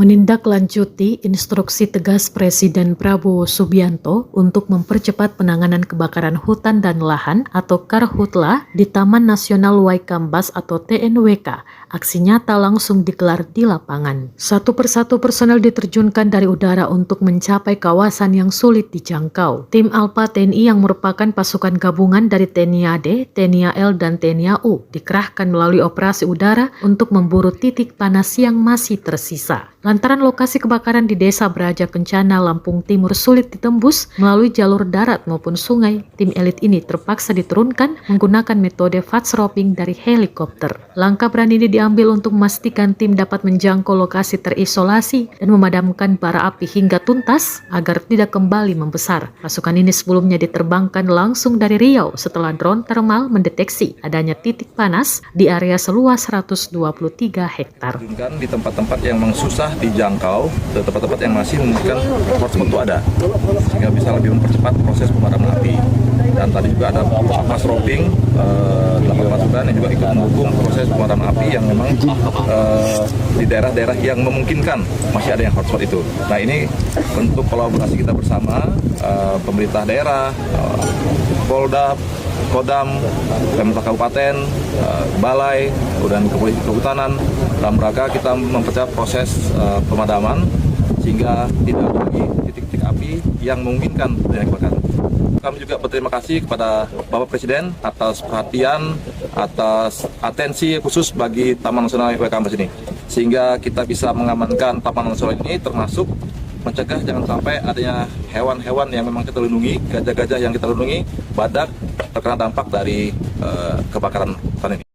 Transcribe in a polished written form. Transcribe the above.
menindaklanjuti instruksi tegas Presiden Prabowo Subianto untuk mempercepat penanganan kebakaran hutan dan lahan atau Karhutla di Taman Nasional Waikambas atau TNWK. Aksi nyata langsung digelar di lapangan. Satu persatu personel diterjunkan dari udara untuk mencapai kawasan yang sulit dijangkau. Tim Alpha TNI yang merupakan pasukan gabungan dari TNI AD, TNI AL, dan TNI AU dikerahkan melalui operasi udara untuk memburu titik panas yang masih tersisa. Lantaran lokasi kebakaran di Desa Braja Kencana, Lampung Timur sulit ditembus melalui jalur darat maupun sungai, tim elit ini terpaksa diturunkan menggunakan metode fast roping dari helikopter. Langkah berani ini diambil untuk memastikan tim dapat menjangkau lokasi terisolasi dan memadamkan bara api hingga tuntas agar tidak kembali membesar. Pasukan ini sebelumnya diterbangkan langsung dari Riau setelah drone thermal mendeteksi adanya titik panas di area seluas 123 hektar. Di tempat-tempat yang memang susah dijangkau, tempat-tempat yang masih memungkinkan hotspot itu ada, sehingga bisa lebih mempercepat proses pemadaman api. Dan tadi juga ada fast roping 8 pasukan yang juga ikut mendukung proses pemadaman api yang memang di daerah-daerah yang memungkinkan masih ada yang hotspot itu. Nah, ini bentuk kolaborasi kita bersama pemerintah daerah, Polda, Kodam, Pemprov Kabupaten, Balai, dan Kepolisian Kehutanan dalam rangka kita mempercepat proses pemadaman sehingga tidak ada lagi titik-titik api yang memungkinkan terjadi kebakaran. Kami juga berterima kasih kepada Bapak Presiden atas perhatian, atas atensi khusus bagi Taman Nasional Waikambas ini, sehingga kita bisa mengamankan Taman Nasional ini, termasuk mencegah jangan sampai adanya hewan-hewan yang memang kita lindungi, gajah-gajah yang kita lindungi, badak terkena dampak dari kebakaran hutan ini.